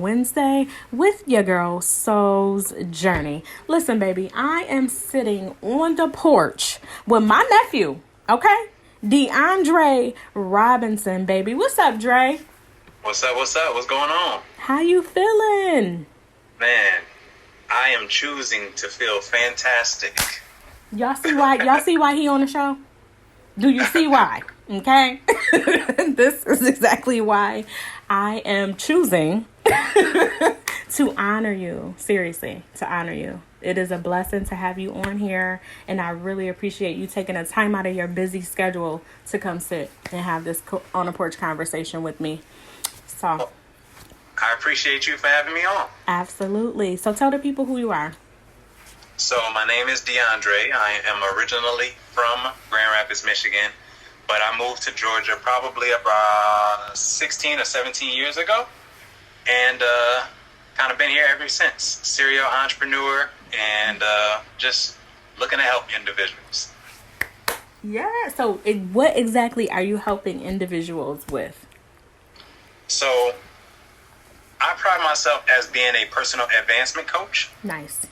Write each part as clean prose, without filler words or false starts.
Wednesday with your girl Soul's Journey. Listen, baby, I am sitting on the porch with my nephew, okay? DeAndre Robinson, baby. What's up, Dre? What's up? What's up? What's going on? How you feeling? Man, I am choosing to feel fantastic. Y'all see why he on the show? Do you see why? Okay? This is exactly why I am choosing to honor you. Seriously, to honor you. It is a blessing to have you on here, and I really appreciate you taking a time out of your busy schedule to come sit and have this on a porch conversation with me. So, I appreciate you for having me on. Absolutely. So tell the people who you are. So my name is DeAndre. I am originally from Grand Rapids, Michigan, but I moved to Georgia probably about 16 or 17 years ago, and kind of been here ever since. Serial entrepreneur and just looking to help individuals. Yeah. So what exactly are you helping individuals with? So I pride myself as being a personal advancement coach. Nice.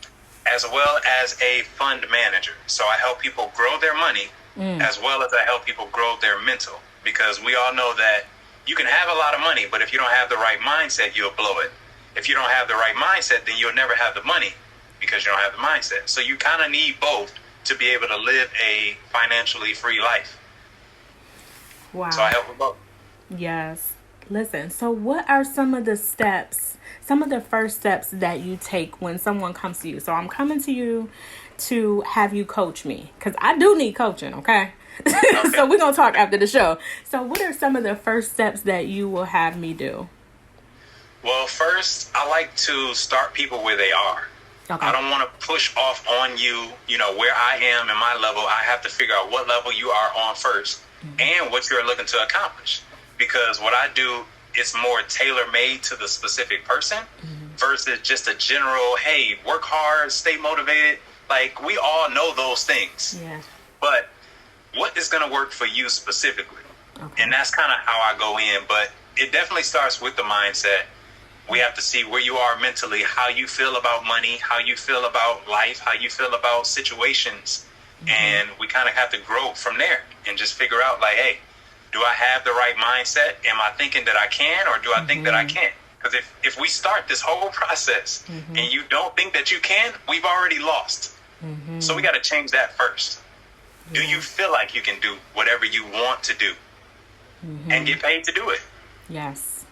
As well as a fund manager. So I help people grow their money as well as I help people grow their mental. Because we all know that you can have a lot of money, but if you don't have the right mindset, you'll blow it. If you don't have the right mindset, then you'll never have the money because you don't have the mindset. So you kind of need both to be able to live a financially free life. Wow. So I help with both. Yes. Listen, so what are some of the first steps that you take when someone comes to you? So I'm coming to you to have you coach me because I do need coaching, okay? So we're going to talk after the show. So what are some of the first steps that you will have me do? Well, first, I like to start people where they are. Okay. I don't want to push off on you, where I am in my level. I have to figure out what level you are on first and what you're looking to accomplish. Because what I do is more tailor-made to the specific person versus just a general, hey, work hard, stay motivated. Like, we all know those things. Yeah. But what is going to work for you specifically? Okay. And that's kind of how I go in. But it definitely starts with the mindset. We have to see where you are mentally, how you feel about money, how you feel about life, how you feel about situations. And we kind of have to grow from there and just figure out, like, hey, do I have the right mindset? Am I thinking that I can, or do I think that I can't? Because if we start this whole process and you don't think that you can, we've already lost. So we got to change that first. Do you feel like you can do whatever you want to do and get paid to do it? Yes,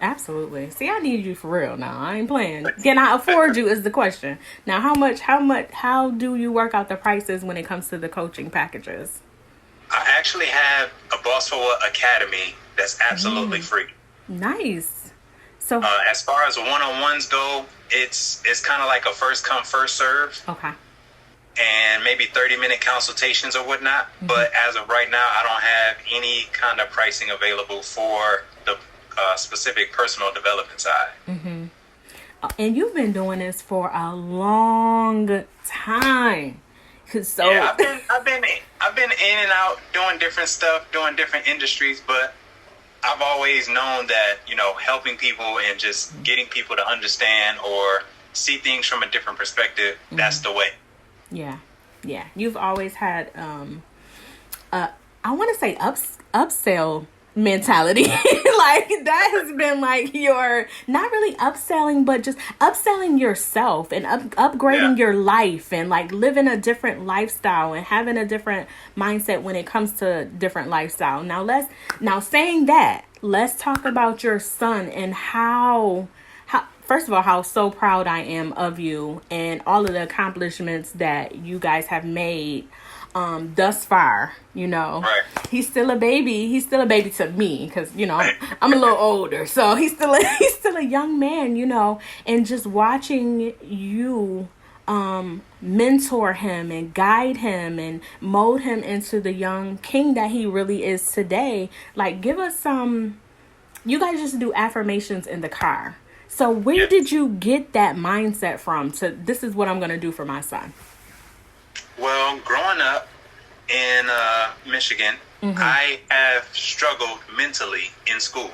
absolutely. See, I need you for real now. I ain't playing. Can I afford you is the question. Now, how do you work out the prices when it comes to the coaching packages? I actually have a Boss for What Academy that's absolutely free. Nice. So as far as one-on-ones go, it's kind of like a first come, first serve. Okay. And maybe 30-minute consultations or whatnot. But as of right now, I don't have any kind of pricing available for the specific personal development side. And you've been doing this for a long time. So yeah, I've been in and out doing different stuff, doing different industries, but I've always known that, helping people and just getting people to understand or see things from a different perspective, that's the way. Yeah. Yeah. You've always had I want to say upsell mentality. Like that has been like your, not really upselling, but just upselling yourself and upgrading your life and like living a different lifestyle and having a different mindset when it comes to different lifestyle. Now saying that, let's talk about your son and how first of all, how so proud I am of you and all of the accomplishments that you guys have made thus far, Right. He's still a baby. He's still a baby to me because, I'm a little older. So he's still a young man, and just watching you mentor him and guide him and mold him into the young king that he really is today. Like, give us you guys just do affirmations in the car. So where did you get that mindset from this is what I'm going to do for my son? Well, growing up in Michigan, I have struggled mentally in school.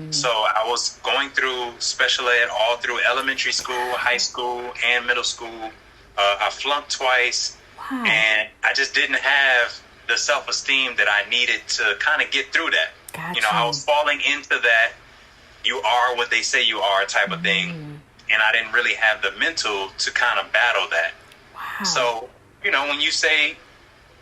So I was going through special ed all through elementary school, high school, and middle school. I flunked twice, and I just didn't have the self-esteem that I needed to kind of get through that. Gotcha. You know, I was falling into that you are what they say you are type of thing, and I didn't really have the mental to kind of battle that. Wow. So, you know, when you say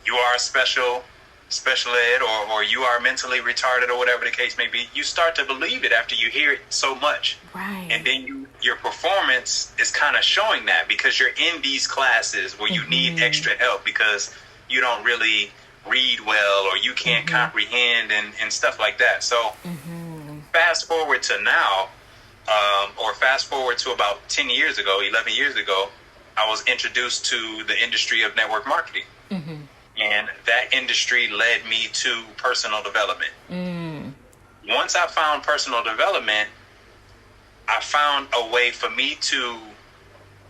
you are special ed or you are mentally retarded or whatever the case may be, you start to believe it after you hear it so much. Right. And then your performance is kind of showing that, because you're in these classes where you need extra help because you don't really read well or you can't comprehend and stuff like that. So fast forward to now, or fast forward to about 11 years ago, I was introduced to the industry of network marketing. And that industry led me to personal development. Once I found personal development, I found a way for me to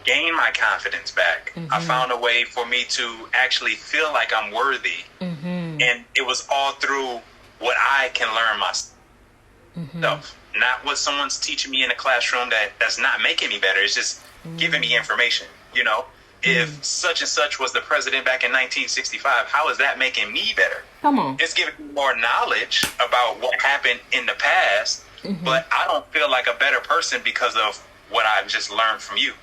gain my confidence back. I found a way for me to actually feel like I'm worthy. And it was all through what I can learn myself. Not what someone's teaching me in a classroom that's not making me better. It's just giving me information, you know? If such and such was the president back in 1965, how is that making me better? Come on. It's giving me more knowledge about what happened in the past, but I don't feel like a better person because of what I've just learned from you.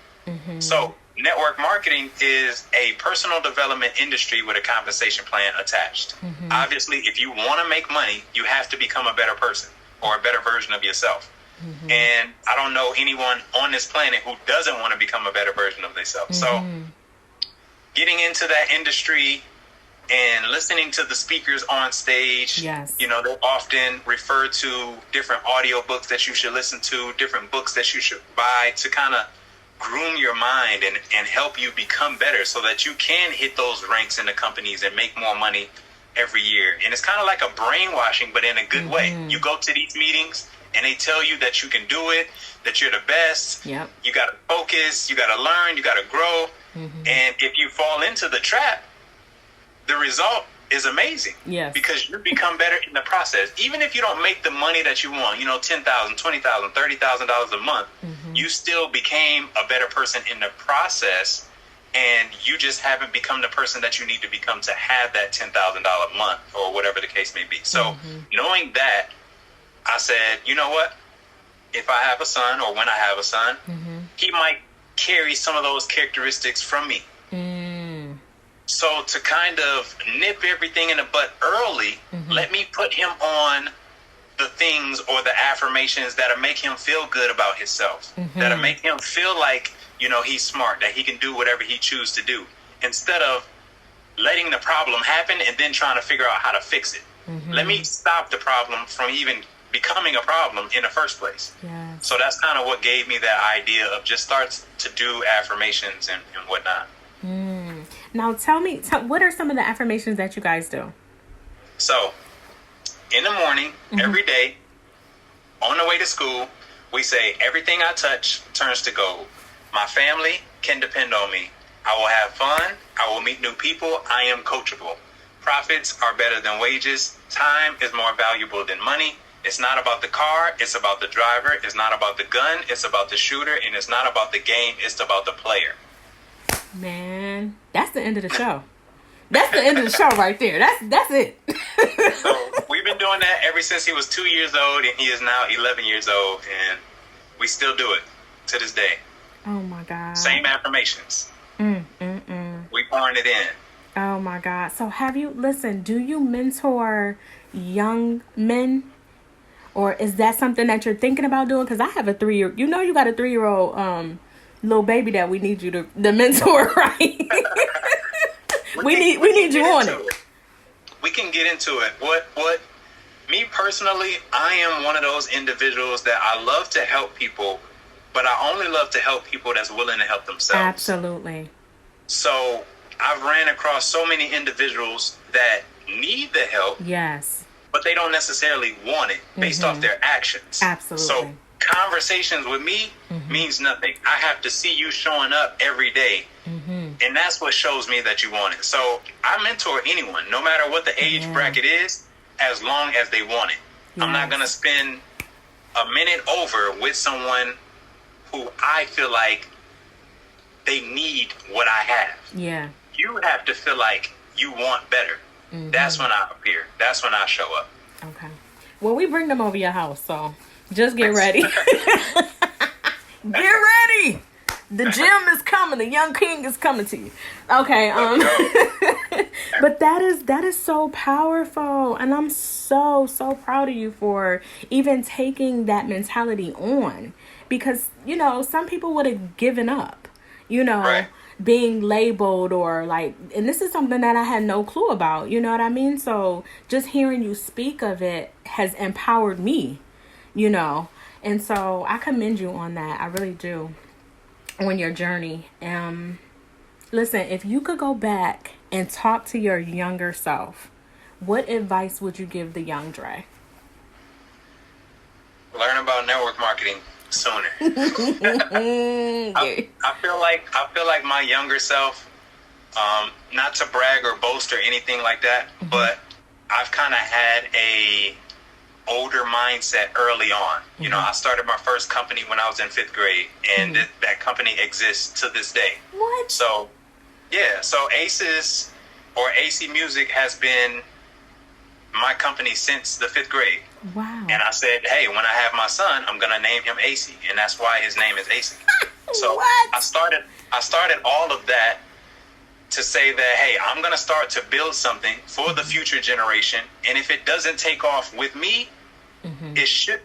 So network marketing is a personal development industry with a compensation plan attached. Obviously, if you want to make money, you have to become a better person or a better version of yourself. And I don't know anyone on this planet who doesn't want to become a better version of themselves. So getting into that industry and listening to the speakers on stage, you know, they often refer to different audio books that you should listen to, different books that you should buy to kind of groom your mind and help you become better so that you can hit those ranks in the companies and make more money every year. And it's kind of like a brainwashing, but in a good way. You go to these meetings and they tell you that you can do it, that you're the best. You got to focus, you got to learn, you got to grow. And if you fall into the trap, the result is amazing. Because you become better in the process. Even if you don't make the money that you want, you know, $10,000, $20,000, $30,000 a month, you still became a better person in the process. And you just haven't become the person that you need to become to have that $10,000 a month or whatever the case may be. So knowing that, I said, you know what? If I have a son or when I have a son, he might carry some of those characteristics from me. So to kind of nip everything in the bud early, let me put him on the things or the affirmations that'll make him feel good about himself, that'll make him feel like, you know, he's smart, that he can do whatever he chooses to do, instead of letting the problem happen and then trying to figure out how to fix it. Let me stop the problem from even becoming a problem in the first place. So that's kind of what gave me that idea of just start to do affirmations and whatnot. Now tell me, what are some of the affirmations that you guys do? So in the morning, every day, on the way to school, we say, everything I touch turns to gold. My family can depend on me. I will have fun. I will meet new people. I am coachable. Profits are better than wages. Time is more valuable than money. It's not about the car, it's about the driver. It's not about the gun, it's about the shooter. And it's not about the game, it's about the player. Man, that's the end of the show. That's the end of the show right there. That's it. So we've been doing that ever since he was 2 years old, and he is now 11 years old, and we still do it to this day. Oh my God. Same affirmations. We pouring it in. Oh my God. So do you mentor young men? Or is that something that you're thinking about doing? Because I have a 3-year, you know, you got a 3-year-old little baby that we need you to mentor, right? we need you on it. We can get into it. What me personally, I am one of those individuals that I love to help people, but I only love to help people that's willing to help themselves. Absolutely. So I've ran across so many individuals that need the help. But they don't necessarily want it based off their actions. Absolutely. So conversations with me means nothing. I have to see you showing up every day. And that's what shows me that you want it. So I mentor anyone, no matter what the age bracket is, as long as they want it. I'm not going to spend a minute over with someone who I feel like they need what I have. Yeah. You have to feel like you want better. Mm-hmm. That's when I appear. That's when I show up. Okay. Well, we bring them over your house, so just get ready. Get ready. The gym is coming. The young king is coming to you. Okay. But that is so powerful, and I'm so proud of you for even taking that mentality on, because some people would have given up. Right. Being labeled or like, and this is something that I had no clue about. You know what I mean? So just hearing you speak of it has empowered me. And so I commend you on that. I really do. On your journey. Listen, if you could go back and talk to your younger self, what advice would you give the young Dre? Learn about network marketing sooner. I feel like my younger self, not to brag or boast or anything like that, mm-hmm. but I've kind of had a older mindset early on. Mm-hmm. I started my first company when I was in 5th grade, and mm-hmm. that company exists to this day. What? So Aces or AC Music has been my company since the 5th grade. Wow. And I said, hey, when I have my son, I'm going to name him AC, and that's why his name is AC. So what? I started all of that to say that, hey, I'm going to start to build something for the future generation. And if it doesn't take off with me, mm-hmm.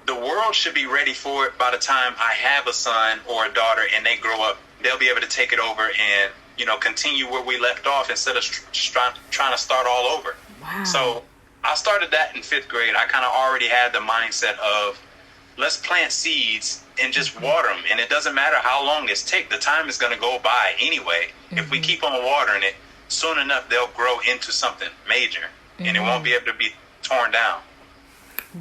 The world should be ready for it by the time I have a son or a daughter and they grow up. They'll be able to take it over and, continue where we left off instead of trying to start all over. Wow. So I started that in 5th grade. I kind of already had the mindset of, let's plant seeds and just water them. And it doesn't matter how long it's take. The time is going to go by anyway. Mm-hmm. If we keep on watering it, soon enough, they'll grow into something major. Mm-hmm. And it won't be able to be torn down.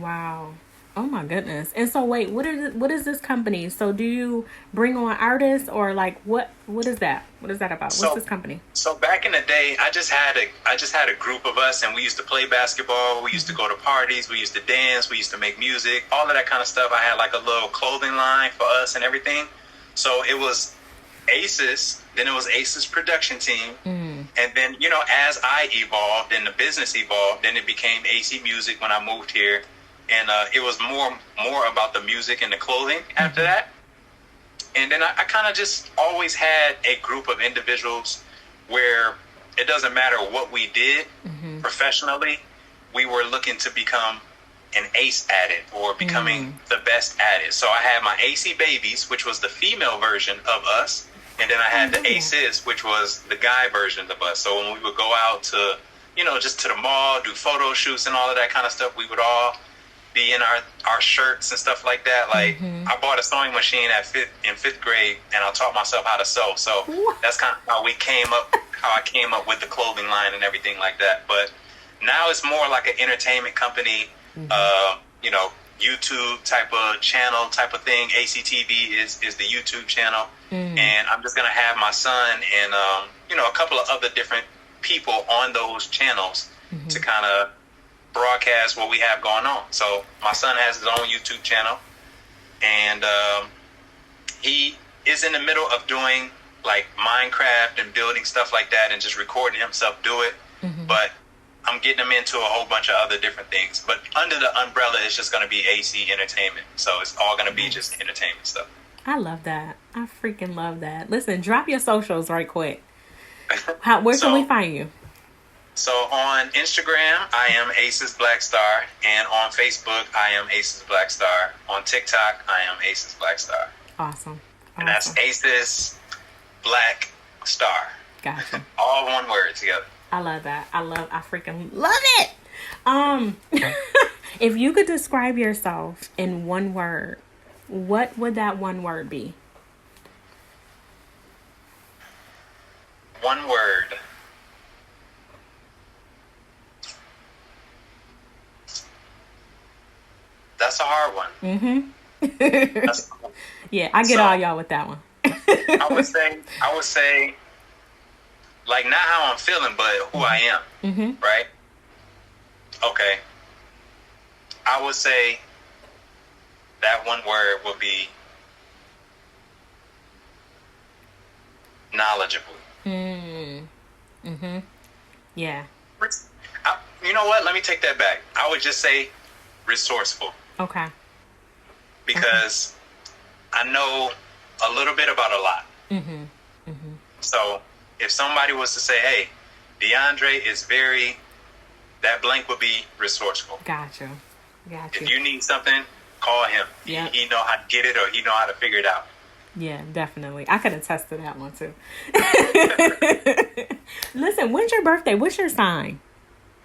Wow. Oh, my goodness. And so, wait, what is this company? So do you bring on artists or like what is that? What is that about? What's this company? So back in the day, I just had a group of us, and we used to play basketball. We used to go to parties. We used to dance. We used to make music, all of that kind of stuff. I had like a little clothing line for us and everything. So it was Aces, then it was Aces production team. Mm. And then, as I evolved and the business evolved, then it became AC Music when I moved here. And it was more about the music and the clothing after mm-hmm. that. And then I kind of just always had a group of individuals where it doesn't matter what we did mm-hmm. professionally, we were looking to become an ace at it or becoming the best at it. So I had my AC Babies, which was the female version of us. And then I had the Aces, which was the guy version of us. So when we would go out to, just to the mall, do photo shoots and all of that kind of stuff, we would all be in our shirts and stuff like that. Like mm-hmm. I bought a sewing machine in 5th grade, and I taught myself how to sew. So that's kind of how I came up with the clothing line and everything like that. But now it's more like an entertainment company, mm-hmm. YouTube type of channel type of thing. ACTV is the YouTube channel. Mm-hmm. And I'm just going to have my son and, a couple of other different people on those channels mm-hmm. to kind of broadcast what we have going on. So my son has his own YouTube channel, and he is in the middle of doing like Minecraft and building stuff like that and just recording himself do it. Mm-hmm. But I'm getting him into a whole bunch of other different things. But under the umbrella, it's just going to be AC Entertainment. So it's all going to be just entertainment stuff. I love that. I freaking love that. Listen, drop your socials right quick. Where can we find you? So on Instagram, I am Aces Black Star, and on Facebook, I am Aces Black Star. On TikTok, I am Aces Black Star. Awesome. And that's Aces Black Star. Gotcha. All one word together. I love that. I freaking love it. If you could describe yourself in one word, what would that one word be? One word. That's a hard one. Mm-hmm. Yeah, I get all y'all with that one. I would say, like, not how I'm feeling, but who I am. Mm-hmm. Right? Okay. I would say that one word would be knowledgeable. Yeah. You know what? Let me take that back. I would just say resourceful. Okay. Because I know a little bit about a lot. So if somebody was to say, hey, DeAndre is that blank would be resourceful. Gotcha. If you need something, call him. Yep. He know how to get it, or he know how to figure it out. Yeah, definitely. I could attest to that one too. Listen, when's your birthday? What's your sign?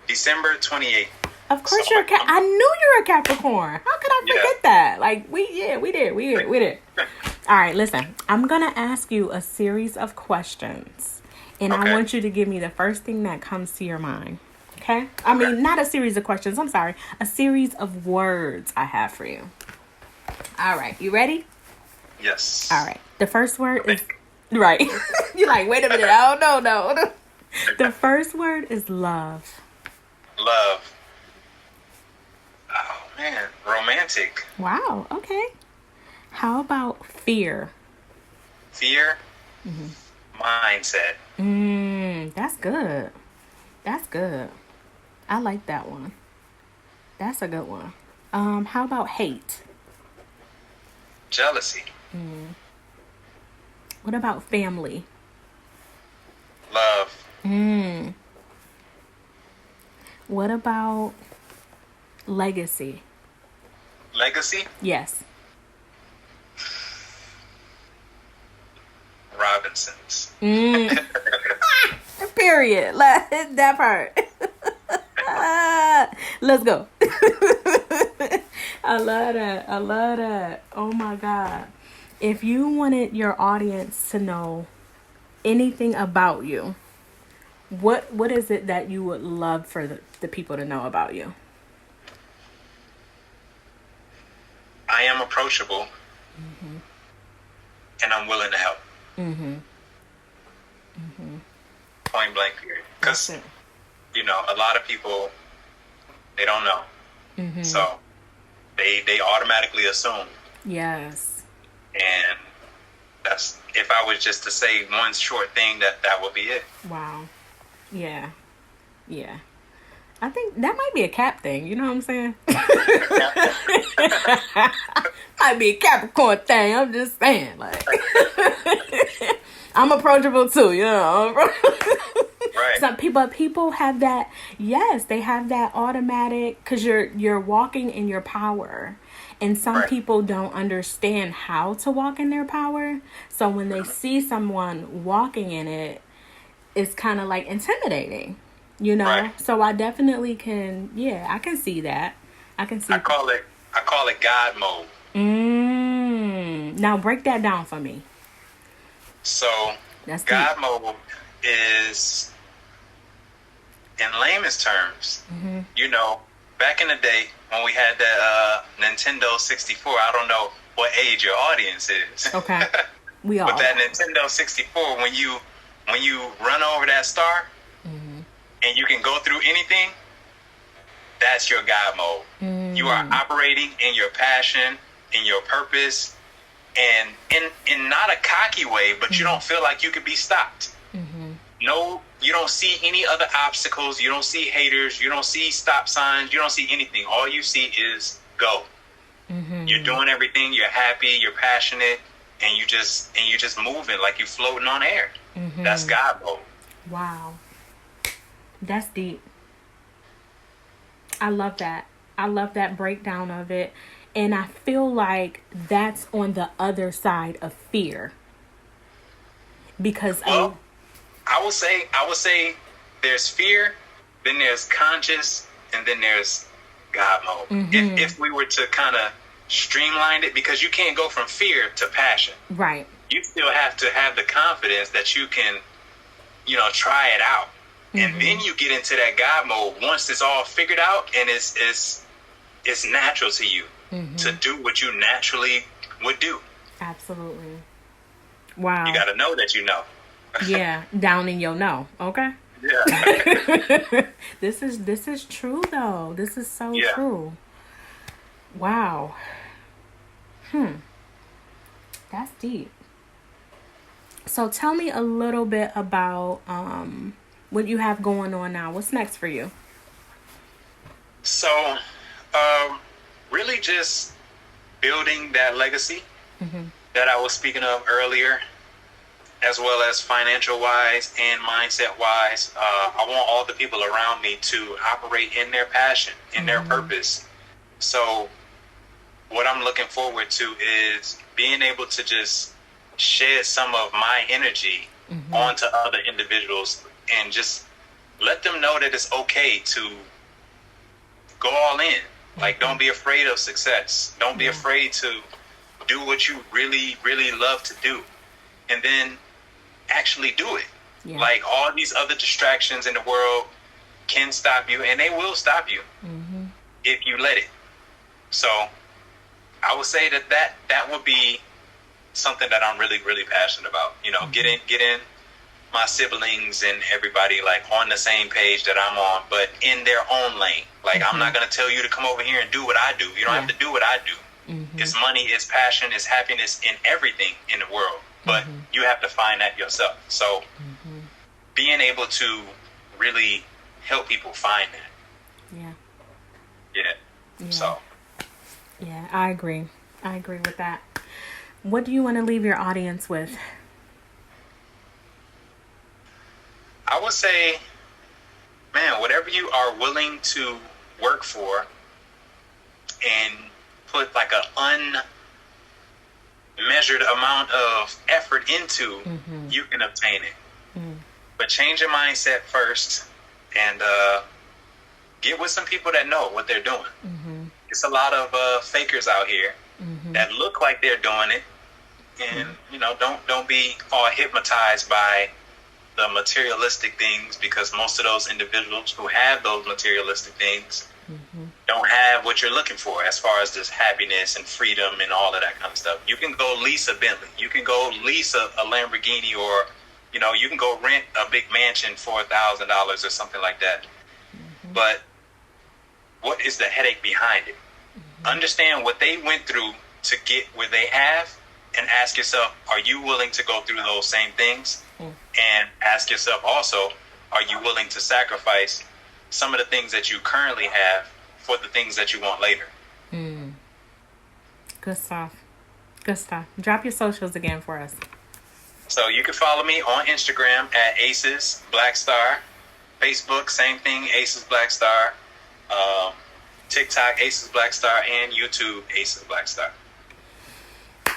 December 28th. Of course you're I knew you were a Capricorn. How could I forget that? Like, we did. All right, listen. I'm going to ask you a series of questions. And I want you to give me the first thing that comes to your mind. Okay? I mean, not a series of questions. I'm sorry. A series of words I have for you. All right. You ready? Yes. All right. The first word is... Right. You're like, wait a minute. Oh, no. The first word is love. Love. Oh, man. Romantic. Wow. Okay. How about fear? Fear? Mindset. That's good. That's good. I like that one. That's a good one. How about hate? Jealousy. What about family? Love. What about legacy? Legacy? Yes. Robinsons. Period. That part. Let's go. I love that. Oh my God. If you wanted your audience to know anything about you, what is it that you would love for the people to know about you? I am approachable. And I'm willing to help. Point blank period. Because, a lot of people, they don't know. So they automatically assume. Yes. And that's, if I was just to say one short thing, that would be it. Wow. Yeah. I think that might be a Cap thing. You know what I'm saying? Might be a Capricorn thing. I'm just saying, like, I'm approachable too. You know. Right. Some people have that. Yes, they have that automatic, because you're walking in your power. And some people don't understand how to walk in their power. So when they see someone walking in it, it's kind of like intimidating, Right. So I definitely can, I can see that. I call it God mode. Now break that down for me. So that's God mode is, in layman's terms, back in the day when we had that Nintendo 64, I don't know what age your audience is. Okay. We all. But that Nintendo 64, when you run over that star and you can go through anything, that's your God mode. You are operating in your passion, in your purpose, and in not a cocky way, but you don't feel like you could be stopped. No, you don't see any other obstacles. You don't see haters. You don't see stop signs. You don't see anything. All you see is go. You're doing everything. You're happy. You're passionate, and you just moving like you're floating on air. That's God mode. Wow, that's deep. I love that. I love that breakdown of it, and I feel like that's on the other side of fear, because I would say there's fear, then there's conscious, and then there's God mode. If we were to kind of streamline it, because you can't go from fear to passion. Right. You still have to have the confidence that you can, try it out. And then you get into that God mode once it's all figured out and it's natural to you to do what you naturally would do. Absolutely. Wow. You got to know that you know. Yeah, down in your know. Okay. Yeah. This is true though. This is so true. Wow. That's deep. So tell me a little bit about what you have going on now. What's next for you? So, really just building that legacy that I was speaking of earlier, as well as financial-wise and mindset-wise. I want all the people around me to operate in their passion, in their purpose. So what I'm looking forward to is being able to just shed some of my energy onto other individuals and just let them know that it's okay to go all in. Like, don't be afraid of success. Don't be afraid to do what you really, really love to do. And then actually do it. Yeah. Like, all these other distractions in the world can stop you, and they will stop you if you let it. So I would say that would be something that I'm really, really passionate about. You know, getting my siblings and everybody like on the same page that I'm on, but in their own lane. Like, I'm not going to tell you to come over here and do what I do. You don't have to do what I do. It's money, it's passion, it's happiness in everything in the world. But you have to find that yourself. So being able to really help people find that. Yeah. So. Yeah, I agree. I agree with that. What do you want to leave your audience with? I would say, man, whatever you are willing to work for and put like an unmeasured amount of effort into, you can obtain it. But change your mindset first and get with some people that know what they're doing. It's a lot of fakers out here that look like they're doing it, and you know, don't be all hypnotized by the materialistic things, because most of those individuals who have those materialistic things don't have what you're looking for as far as this happiness and freedom and all of that kind of stuff. You can go lease a Bentley, you can go lease a Lamborghini, or you know, you can go rent a big mansion for $1,000 or something like that. But what is the headache behind it? Understand what they went through to get where they have, and ask yourself, are you willing to go through those same things? And ask yourself also, are you willing to sacrifice some of the things that you currently have for the things that you want later? Good stuff. Good stuff. Drop your socials again for us. So you can follow me on Instagram at Aces Black Star. Facebook, same thing, Aces Black Star. TikTok, Aces Black Star, and YouTube, Aces Black Star.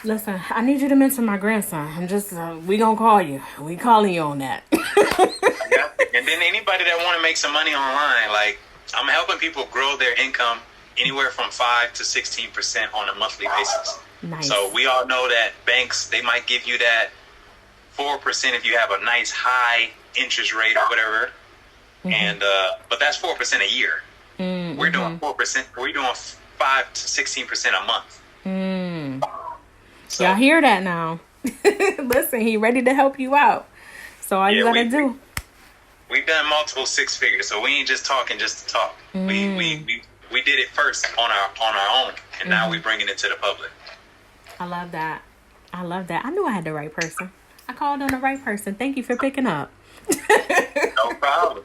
Listen, I need you to mention my grandson. I'm just, we gonna call you. We calling you on that. Yeah. And then anybody that want to make some money online, like, I'm helping people grow their income anywhere from 5 to 16% on a monthly basis. Nice. So we all know that banks, they might give you that 4% if you have a nice high interest rate or whatever. And but that's 4% a year. We're doing 4%. We're doing 5 to 16% a month. So, y'all hear that now? Listen, he ready to help you out. So all you gotta do. We've done multiple 6 figures, so we ain't just talking just to talk. We did it first on our own, and now we're bringing it to the public. I love that. I knew I had the right person. I called on the right person. Thank you for picking up. No problem.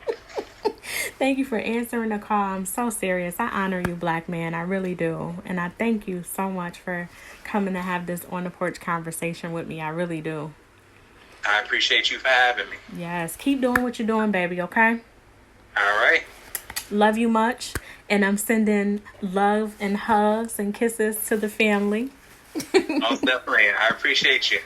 Thank you for answering the call. I'm so serious. I honor you, Black man. I really do. And I thank you so much for coming to have this on the porch conversation with me. I really do. I appreciate you for having me. Yes. Keep doing what you're doing, baby. Okay? All right. Love you much. And I'm sending love and hugs and kisses to the family. Most definitely. I appreciate you.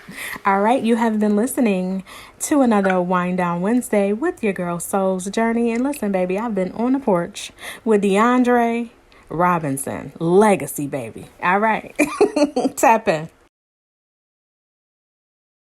All right. You have been listening to another Wind Down Wednesday with your girl Soulz Journey. And listen, baby, I've been on the porch with DeAndre Robinson. Legacy, baby. All right. Tap in.